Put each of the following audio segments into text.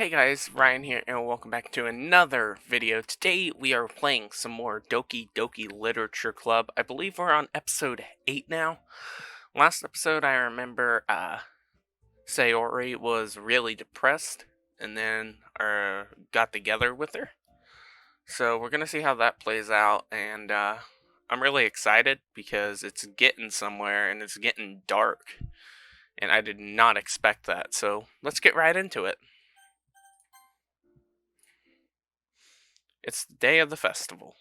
Hey guys, Ryan here, and welcome back to another video. Today we are playing some more Doki Doki Literature Club. I believe we're on episode 8 now. Last episode I remember Sayori was really depressed and then got together with her. So we're going to see how that plays out, and I'm really excited because it's getting somewhere and it's getting dark. And I did not expect that, so let's get right into it. It's the day of the festival.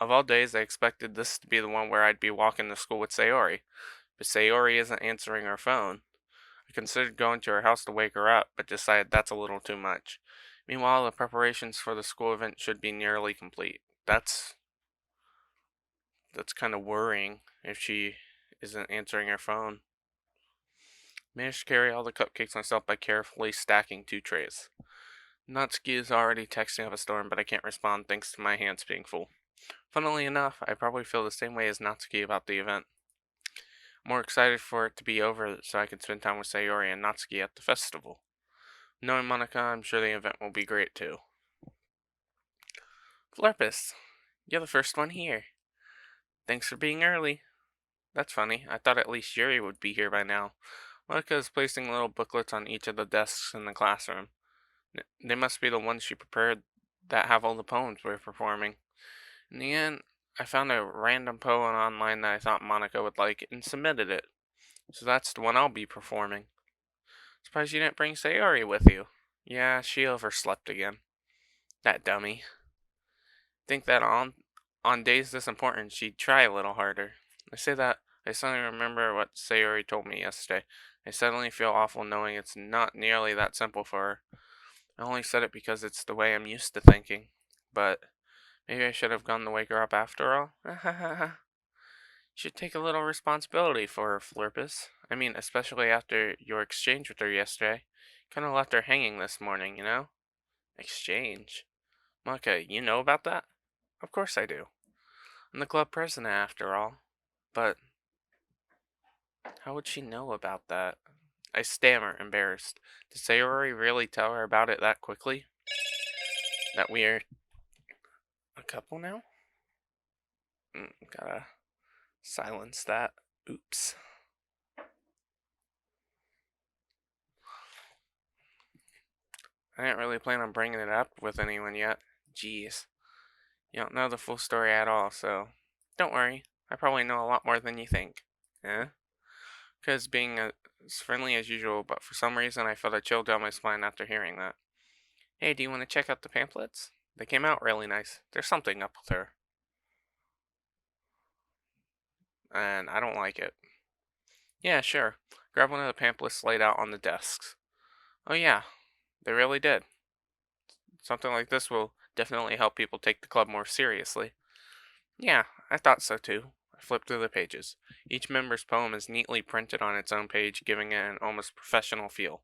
Of all days, I expected this to be the one where I'd be walking to school with Sayori, but Sayori isn't answering her phone. I considered going to her house to wake her up, but decided that's a little too much. Meanwhile, the preparations for the school event should be nearly complete. That's kind of worrying if she isn't answering her phone. Managed to carry all the cupcakes myself by carefully stacking 2 trays. Natsuki is already texting up a storm, but I can't respond thanks to my hands being full. Funnily enough, I probably feel the same way as Natsuki about the event. I'm more excited for it to be over so I can spend time with Sayori and Natsuki at the festival. Knowing Monica, I'm sure the event will be great too. Flurpus, you're the first one here. Thanks for being early. That's funny. I thought at least Yuri would be here by now. Monica is placing little booklets on each of the desks in the classroom. They must be the ones she prepared that have all the poems we're performing. In the end, I found a random poem online that I thought Monica would like and submitted it. So that's the one I'll be performing. Surprised you didn't bring Sayori with you. Yeah, she overslept again. That dummy. Think that on days this important she'd try a little harder. I say that I suddenly remember what Sayori told me yesterday. I suddenly feel awful knowing it's not nearly that simple for her. I only said it because it's the way I'm used to thinking. But maybe I should have gone to wake her up after all. Should take a little responsibility for her, Flurpus. I mean, especially after your exchange with her yesterday. Kind of left her hanging this morning, you know? Exchange? Monica, you know about that? Of course I do. I'm the club president, after all. But how would she know about that? I stammer, embarrassed. Did Sayori really tell her about it that quickly? That we're a couple now? Gotta silence that. Oops. I didn't really plan on bringing it up with anyone yet. Jeez. You don't know the full story at all, so don't worry. I probably know a lot more than you think. Eh? Because being as friendly as usual, but for some reason I felt a chill down my spine after hearing that. Hey, do you want to check out the pamphlets? They came out really nice. There's something up with her. And I don't like it. Yeah, sure. Grab one of the pamphlets laid out on the desks. Oh yeah, they really did. Something like this will definitely help people take the club more seriously. Yeah, I thought so too. I flipped through the pages. Each member's poem is neatly printed on its own page, giving it an almost professional feel.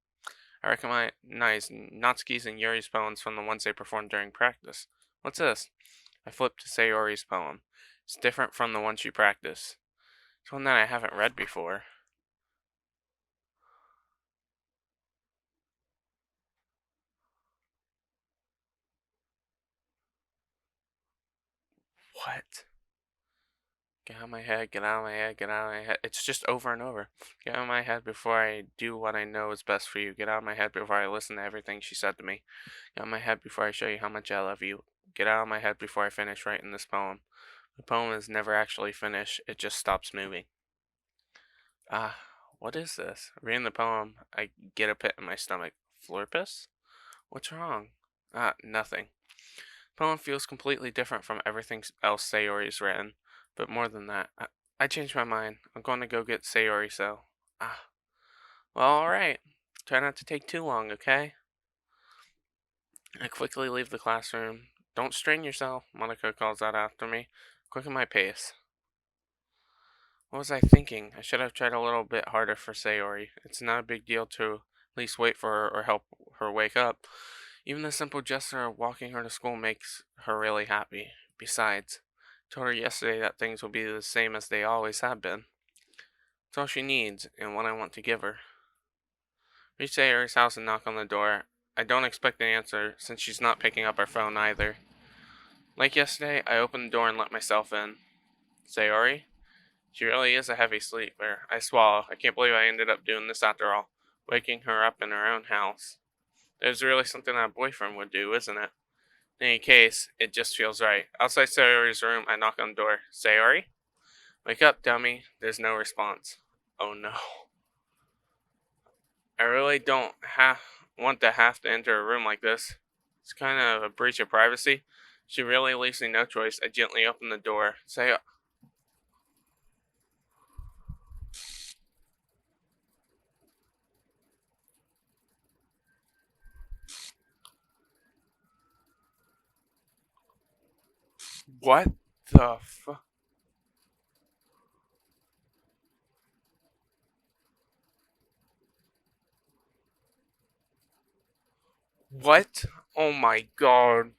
I recognize Natsuki's and Yuri's poems from the ones they performed during practice. What's this? I flipped to Sayori's poem. It's different from the one she practiced. It's one that I haven't read before. What? Get out of my head, get out of my head, get out of my head. It's just over and over. Get out of my head before I do what I know is best for you. Get out of my head before I listen to everything she said to me. Get out of my head before I show you how much I love you. Get out of my head before I finish writing this poem. The poem is never actually finished, it just stops moving. Ah, what is this? Reading the poem, I get a pit in my stomach. Flurpus? What's wrong? Nothing. The poem feels completely different from everything else Sayori's written. But more than that, I changed my mind. I'm going to go get Sayori, so. Ah. Well, alright. Try not to take too long, okay? I quickly leave the classroom. Don't strain yourself, Monica calls out after me. Quicken my pace. What was I thinking? I should have tried a little bit harder for Sayori. It's not a big deal to at least wait for her or help her wake up. Even the simple gesture of walking her to school makes her really happy. Besides, I told her yesterday that things will be the same as they always have been. It's all she needs, and what I want to give her. Reach Sayori's house and knock on the door. I don't expect an answer since she's not picking up her phone either. Like yesterday, I opened the door and let myself in. Sayori? She really is a heavy sleeper. I swallow. I can't believe I ended up doing this after all. Waking her up in her own house. There's really something that a boyfriend would do, isn't it? In any case, it just feels right. Outside Sayori's room, I knock on the door. Sayori? Wake up, dummy. There's no response. Oh no. I really don't want to have to enter a room like this. It's kind of a breach of privacy. She really leaves me no choice. I gently open the door. Say, what the fuck? What? Oh my god.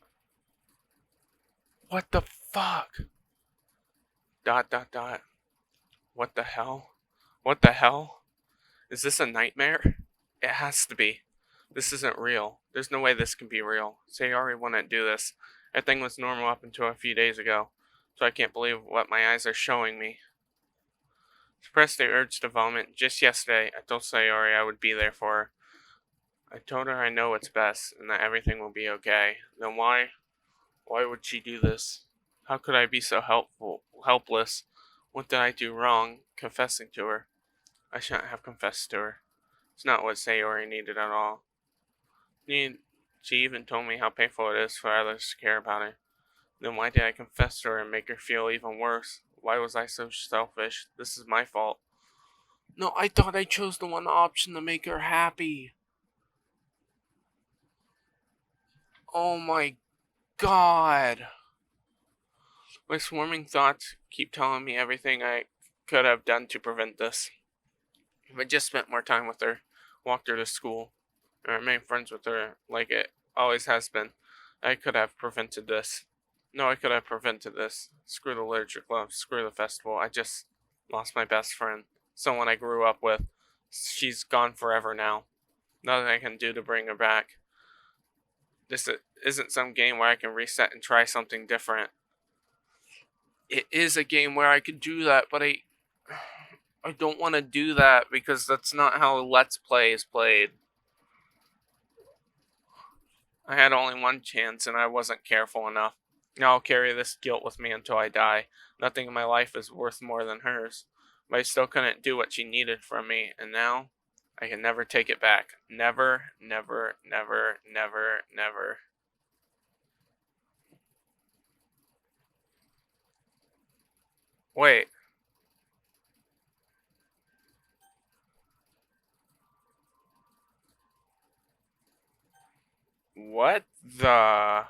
What the fuck? Dot dot dot. What the hell? What the hell? Is this a nightmare? It has to be. This isn't real. There's no way this can be real. Sayori wouldn't do this. Everything was normal up until a few days ago, so I can't believe what my eyes are showing me. Suppressed the urge to vomit. Just yesterday, I told Sayori I would be there for her. I told her I know what's best and that everything will be okay. Then why? Why would she do this? How could I be so helpless? What did I do wrong? Confessing to her. I shouldn't have confessed to her. It's not what Sayori needed at all. She even told me how painful it is for others to care about her. Then why did I confess to her and make her feel even worse? Why was I so selfish? This is my fault. No, I thought I chose the one option to make her happy. Oh my god. My swarming thoughts keep telling me everything I could have done to prevent this. If I just spent more time with her, walked her to school, and remained friends with her like it always has been, I could have prevented this. No, I could have prevented this. Screw the literature club, screw the festival. I just lost my best friend. Someone I grew up with. She's gone forever now. Nothing I can do to bring her back. This isn't some game where I can reset and try something different. It is a game where I could do that, but I don't want to do that because that's not how Let's Play is played. I had only one chance and I wasn't careful enough. Now I'll carry this guilt with me until I die. Nothing in my life is worth more than hers. But I still couldn't do what she needed from me, and now I can never take it back. Never, never, never, never, never. Wait, what the?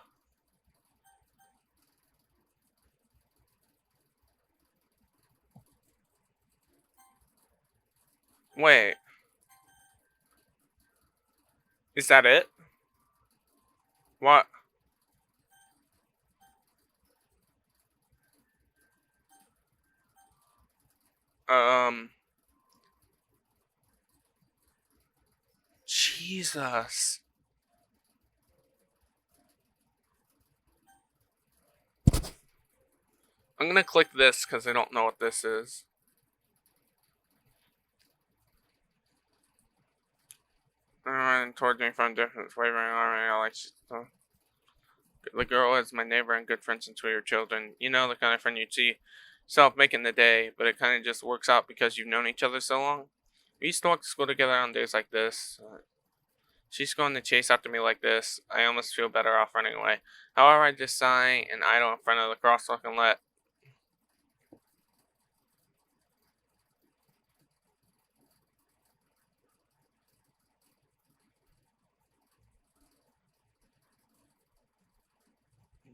Wait, is that it? What? Um, Jesus. I'm gonna click this because I don't know what this is. Running towards me from distance, waving around me like the girl is my neighbor and good friend since we were children. You know, the kind of friend you'd see yourself making the day, but it kind of just works out because you've known each other so long. We used to walk to school together on days like this. She's going to chase after me like this. I almost feel better off running away. However, I just sigh and idle in front of the crosswalk and let.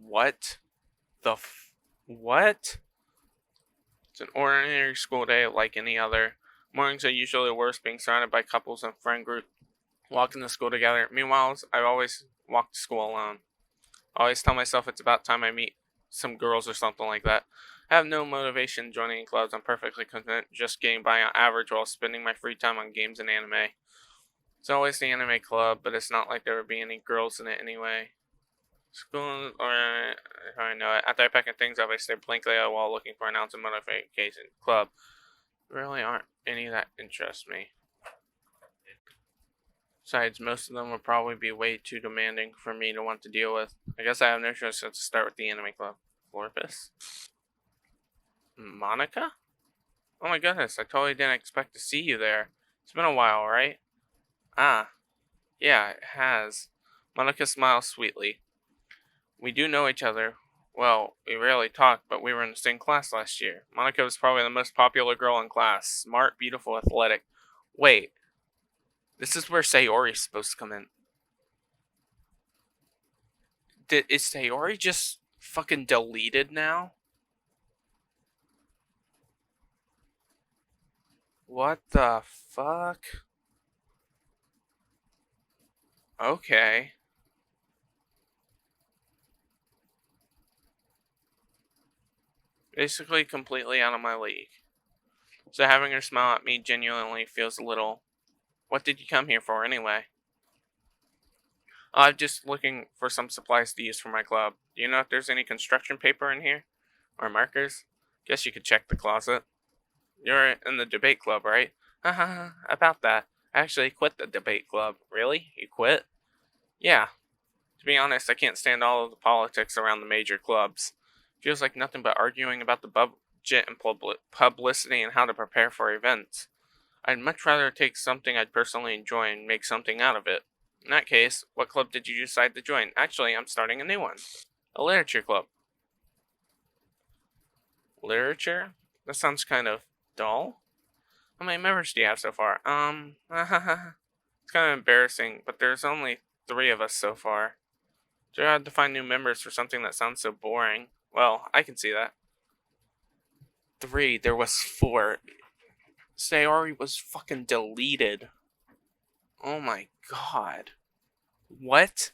What What? It's an ordinary school day like any other. Mornings are usually worse, being surrounded by couples and friend groups walking to school together. Meanwhile, I always walk to school alone. I always tell myself it's about time I meet some girls or something like that. I have no motivation joining in clubs. I'm perfectly content just getting by on average while spending my free time on games and anime. It's always the anime club, but it's not like there would be any girls in it anyway. School, or if I know it. After I pack things up, I stare blankly at a wall looking for announcement notification. Club. There really aren't any that interest me. Besides, most of them would probably be way too demanding for me to want to deal with. I guess I have no choice but to start with the anime club. Florpus? Monica? Oh my goodness, I totally didn't expect to see you there. It's been a while, right? Ah, yeah, it has. Monica smiles sweetly. We do know each other. Well, we rarely talk, but we were in the same class last year. Monica was probably the most popular girl in class. Smart, beautiful, athletic. Wait, this is where Sayori's supposed to come in. Is Sayori just fucking deleted now? What the fuck? Okay. Basically completely out of my league. So having her smile at me genuinely feels a little. What did you come here for anyway? I'm just looking for some supplies to use for my club. Do you know if there's any construction paper in here? Or markers? Guess you could check the closet. You're in the debate club, right? Haha, about that. I actually quit the debate club. Really? You quit? Yeah. To be honest, I can't stand all of the politics around the major clubs. Feels like nothing but arguing about the budget and publicity and how to prepare for events. I'd much rather take something I'd personally enjoy and make something out of it. In that case, what club did you decide to join? Actually, I'm starting a new one. A literature club. Literature? That sounds kind of dull. How many members do you have so far? It's kind of embarrassing, but there's only 3 of us so far. It's hard to find new members for something that sounds so boring. Well, I can see that. 3, there was 4. Sayori was fucking deleted. Oh my god. What?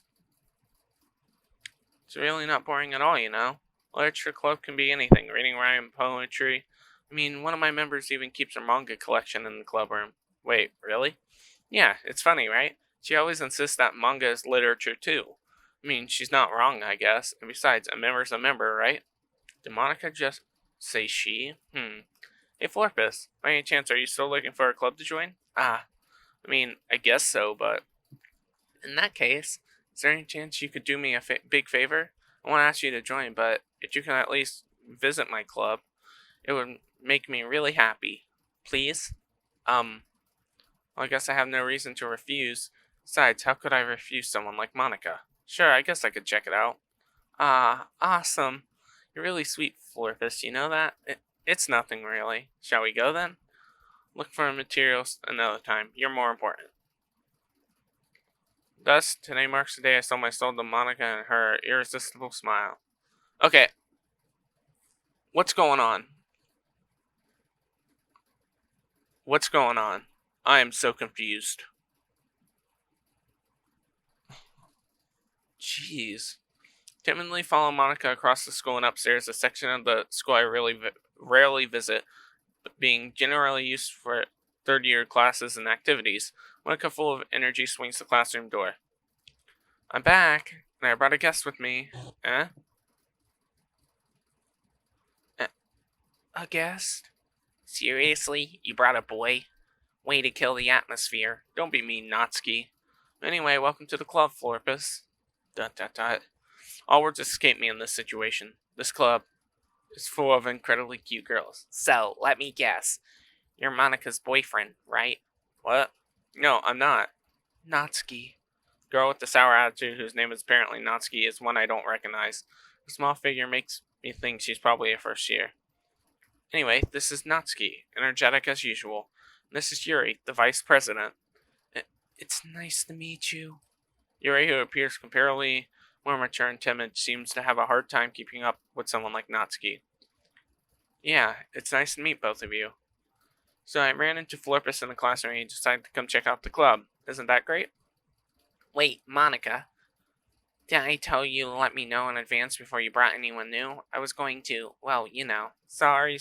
It's really not boring at all, you know? Literature club can be anything. Reading, writing, poetry. I mean, one of my members even keeps her manga collection in the club room. Wait, really? Yeah, it's funny, right? She always insists that manga is literature too. I mean, she's not wrong, I guess. And besides, a member's a member, right? Did Monica just say she? Hey, Florpus, by any chance, are you still looking for a club to join? Ah, I mean, I guess so, but in that case, is there any chance you could do me a big favor? I want to ask you to join, but if you can at least visit my club, it would make me really happy. Please? Well, I guess I have no reason to refuse. Besides, how could I refuse someone like Monica? Sure, I guess I could check it out. Ah, awesome. You're really sweet, Florpus, you know that? It's nothing, really. Shall we go then? Look for materials another time. You're more important. Thus, today marks the day I sold my soul to Monica and her irresistible smile. Okay, what's going on? What's going on? I am so confused. Jeez. Timidly follow Monica across the school and upstairs, a section of the school I really rarely visit, but being generally used for third-year classes and activities. Monica, full of energy, swings the classroom door. I'm back, and I brought a guest with me. Eh? A guest? Seriously? You brought a boy? Way to kill the atmosphere. Don't be mean, Natsuki. Anyway, welcome to the club, Florpus. Dot dot dot. All words escape me in this situation. This club is full of incredibly cute girls. So, let me guess. You're Monica's boyfriend, right? What? No, I'm not. Natsuki. Girl with the sour attitude, whose name is apparently Natsuki, is one I don't recognize. The small figure makes me think she's probably a first year. Anyway, this is Natsuki, energetic as usual. This is Yuri, the vice president. It's nice to meet you. Yuri, who appears comparably more mature and timid, seems to have a hard time keeping up with someone like Natsuki. Yeah, it's nice to meet both of you. So I ran into Florpus in the classroom and he decided to come check out the club. Isn't that great? Wait, Monica. Did I tell you to let me know in advance before you brought anyone new? I was going to, well, you know. Sorry.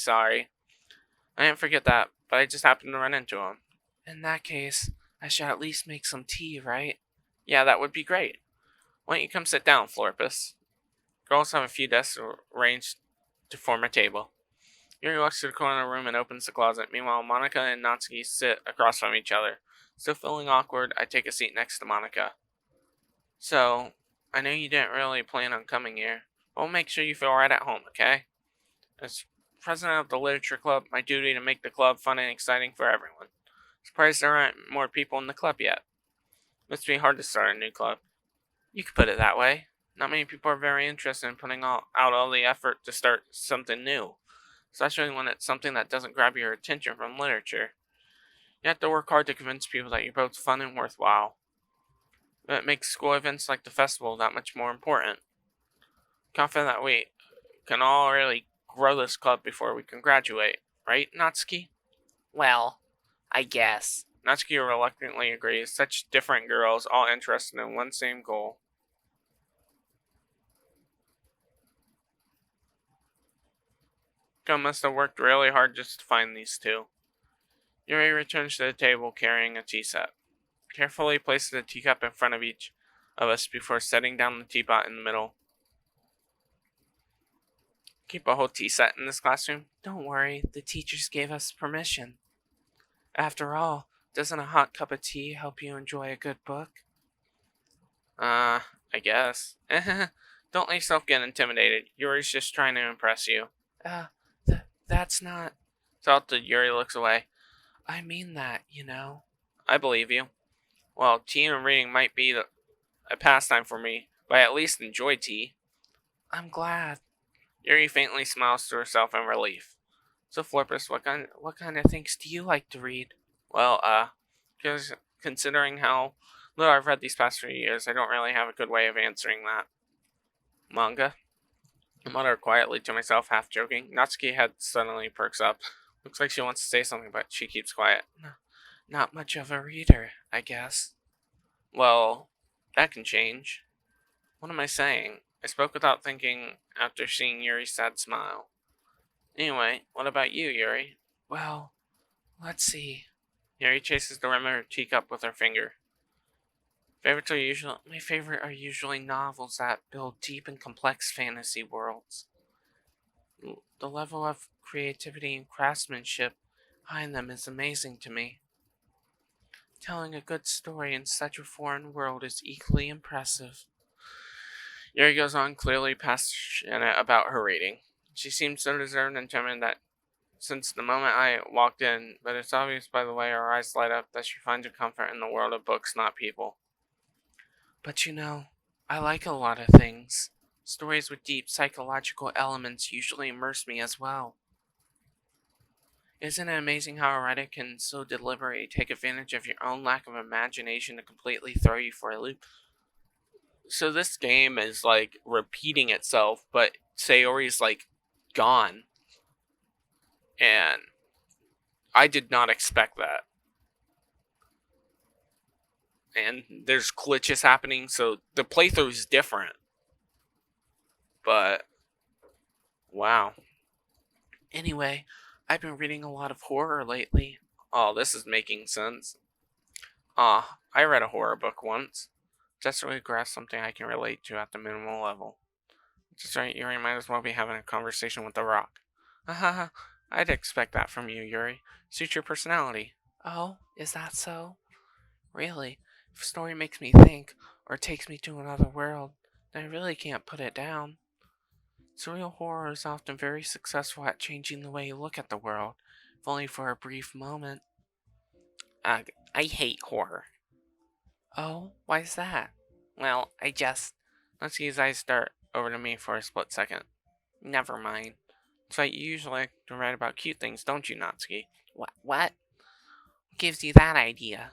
I didn't forget that, but I just happened to run into him. In that case, I should at least make some tea, right? Yeah, that would be great. Why don't you come sit down, Florpus? Girls have a few desks arranged to form a table. Yuri walks to the corner of the room and opens the closet. Meanwhile, Monica and Natsuki sit across from each other. Still feeling awkward, I take a seat next to Monica. So, I know you didn't really plan on coming here, but we'll make sure you feel right at home, okay? As president of the literature club, my duty to make the club fun and exciting for everyone. Surprised there aren't more people in the club yet. Must be hard to start a new club. You could put it that way. Not many people are very interested in putting out all the effort to start something new, especially when it's something that doesn't grab your attention from literature. You have to work hard to convince people that you're both fun and worthwhile. That makes school events like the festival that much more important. Confident that we can all really grow this club before we can graduate, right, Natsuki? Well, I guess. Natsuki reluctantly agrees. Such different girls, all interested in one same goal. Go must have worked really hard just to find these two. Yuri returns to the table carrying a tea set. Carefully places a teacup in front of each of us before setting down the teapot in the middle. Keep a whole tea set in this classroom? Don't worry, the teachers gave us permission. After all, doesn't a hot cup of tea help you enjoy a good book? I guess. Don't let yourself get intimidated. Yuri's just trying to impress you. Uh, that's not. Salted, Yuri looks away. I mean that, you know. I believe you. Well, tea and reading might be a pastime for me, but I at least enjoy tea. I'm glad. Yuri faintly smiles to herself in relief. So, Florpus, what kind of things do you like to read? Well, because considering how little I've read these past few years, I don't really have a good way of answering that. Manga? I mutter quietly to myself, half joking. Natsuki head suddenly perks up. Looks like she wants to say something, but she keeps quiet. No, not much of a reader, I guess. Well, that can change. What am I saying? I spoke without thinking after seeing Yuri's sad smile. Anyway, what about you, Yuri? Well, let's see. Yuri chases the rim of her teacup with her finger. My favorite are usually novels that build deep and complex fantasy worlds. The level of creativity and craftsmanship behind them is amazing to me. Telling a good story in such a foreign world is equally impressive. Yuri goes on, clearly passionate about her reading. She seems so deserved and determined that since the moment I walked in, but it's obvious by the way her eyes light up that she finds her comfort in the world of books, not people. But you know, I like a lot of things. Stories with deep psychological elements usually immerse me as well. Isn't it amazing how a writer can so deliberately take advantage of your own lack of imagination to completely throw you for a loop? So this game is like repeating itself, but Sayori's like gone. And I did not expect that. And there's glitches happening, so the playthrough is different. But wow. Anyway, I've been reading a lot of horror lately. Oh, this is making sense. I read a horror book once. Just really grasp something I can relate to at the minimal level. Just right, Yuri might as well be having a conversation with the rock. Haha, I'd expect that from you, Yuri. Suits your personality. Oh, is that so? Really? If a story makes me think, or takes me to another world, then I really can't put it down. Surreal horror is often very successful at changing the way you look at the world, if only for a brief moment. Ugh, I hate horror. Oh, why's that? Well, I just. Natsuki's eyes dart over to me for a split second. Never mind. So you usually like to write about cute things, don't you, Natsuki? What? What gives you that idea?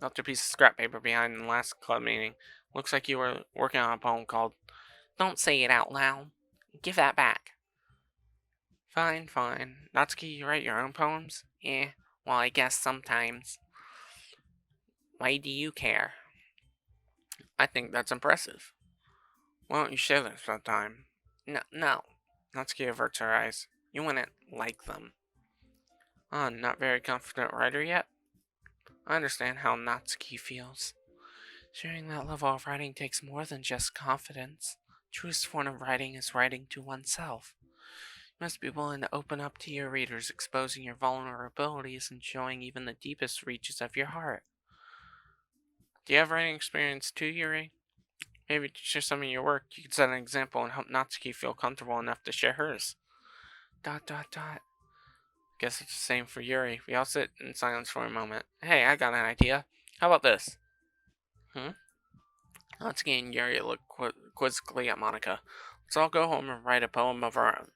Left a piece of scrap paper behind in the last club meeting. Looks like you were working on a poem called Don't Say It Out Loud. Give that back. Fine, fine. Natsuki, you write your own poems? Eh, well, I guess sometimes. Why do you care? I think that's impressive. Why don't you share them sometime? No, no. Natsuki averts her eyes. You wouldn't like them. Oh, not very confident writer yet? I understand how Natsuki feels. Sharing that level of writing takes more than just confidence. Truest form of writing is writing to oneself. You must be willing to open up to your readers, exposing your vulnerabilities and showing even the deepest reaches of your heart. Do you have writing experience too, Yuri? Maybe to share some of your work, you could set an example and help Natsuki feel comfortable enough to share hers. Dot dot dot. Guess it's the same for Yuri. We all sit in silence for a moment. Hey, I got an idea. How about this? Hmm? Natsuki and Yuri look quizzically at Monica. Let's all go home and write a poem of our own.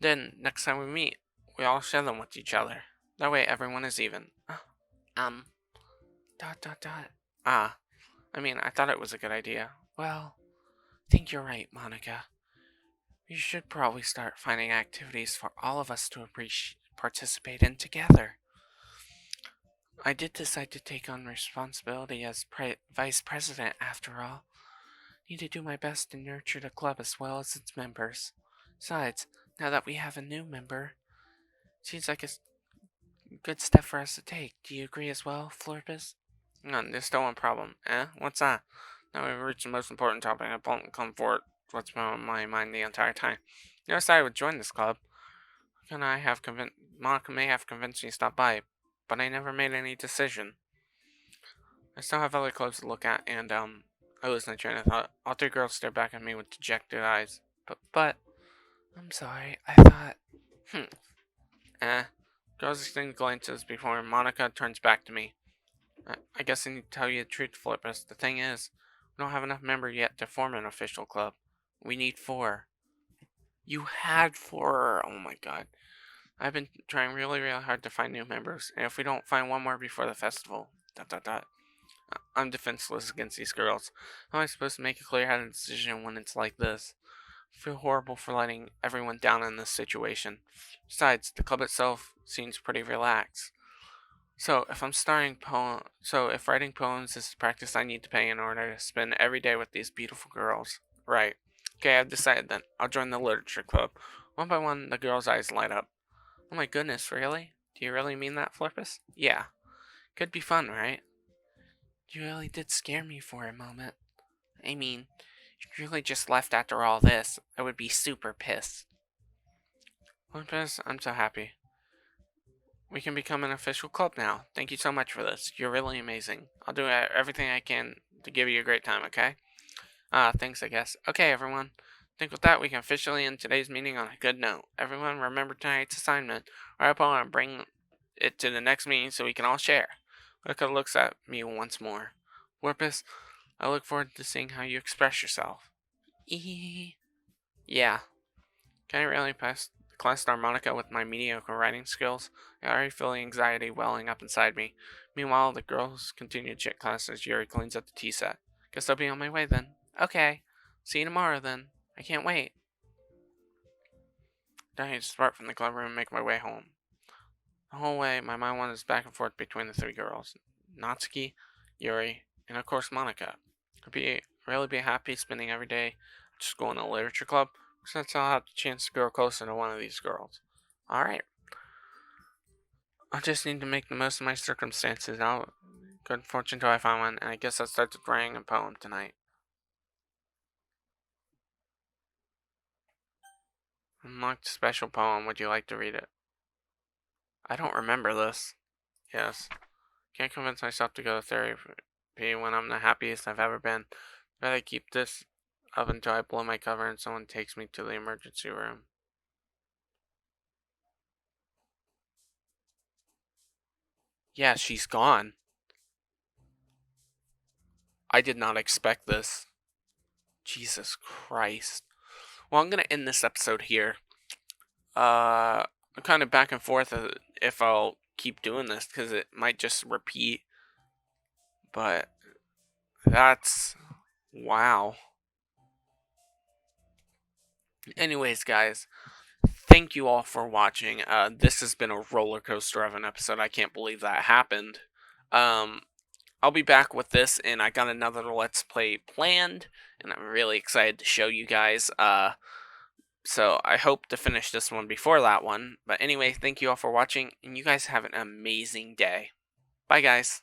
Then, next time we meet, we all share them with each other. That way everyone is even. Um, dot dot dot. Ah, I mean, I thought it was a good idea. Well, I think you're right, Monica. We should probably start finding activities for all of us to participate in together. I did decide to take on responsibility as vice president after all. Need to do my best to nurture the club as well as its members. Besides, now that we have a new member, seems like a good step for us to take. Do you agree as well, Florpus? No, there's still one problem. What's that? Now we've reached the most important topic. I won't come forward. What's been on my mind the entire time? You decided I would join this club. And Monica may have convinced me to stop by, but I never made any decision. I still have other clubs to look at, and I lose my train of thought. All three girls stare back at me with dejected eyes. But, I'm sorry. I thought. Hmm. Eh. Girls exchange glances before Monica turns back to me. I guess I need to tell you the truth, Flippus. The thing is, we don't have enough members yet to form an official club. We need 4. You had 4. Oh my god. I've been trying really, really hard to find new members, and if we don't find one more before the festival, I'm defenseless against these girls. How am I supposed to make a clear-headed decision when it's like this? I feel horrible for letting everyone down in this situation. Besides, the club itself seems pretty relaxed. So if writing poems is the practice I need to pay in order to spend every day with these beautiful girls, right? Okay, I've decided then. I'll join the literature club. One by one, the girls' eyes light up. Oh my goodness, really? Do you really mean that, Florpus? Yeah. Could be fun, right? You really did scare me for a moment. I mean, if you really just left after all this, I would be super pissed. Florpus, I'm so happy. We can become an official club now. Thank you so much for this. You're really amazing. I'll do everything I can to give you a great time, okay? Thanks, I guess. Okay, everyone. I think with that, we can officially end today's meeting on a good note. Everyone, remember tonight's assignment. Write up on and bring it to the next meeting so we can all share. Luca looks at me once more. Warpus, I look forward to seeing how you express yourself. Yeah. Can I really pass the class harmonica with my mediocre writing skills? I already feel the anxiety welling up inside me. Meanwhile, the girls continue to check class as Yuri cleans up the tea set. Guess I'll be on my way then. Okay. See you tomorrow then. I can't wait. Then I depart from the club room and make my way home. The whole way, my mind wanders back and forth between the 3 girls. Natsuki, Yuri, and of course Monica. I'd really be happy spending every day at school in a literature club, since I'll have the chance to grow closer to one of these girls. Alright. I just need to make the most of my circumstances. Good fortune till I find one, and I guess I'll start writing a poem tonight. Unlocked special poem. Would you like to read it? I don't remember this. Yes. Can't convince myself to go to therapy when I'm the happiest I've ever been. Better keep this up until I blow my cover and someone takes me to the emergency room. Yeah, she's gone. I did not expect this. Jesus Christ. Well, I'm gonna end this episode here. I'm kind of back and forth if I'll keep doing this because it might just repeat. But that's wow. Anyways, guys, thank you all for watching. This has been a roller coaster of an episode. I can't believe that happened. Um, I'll be back with this, and I got another Let's Play planned, and I'm really excited to show you guys. So I hope to finish this one before that one. But anyway, thank you all for watching, and you guys have an amazing day. Bye, guys.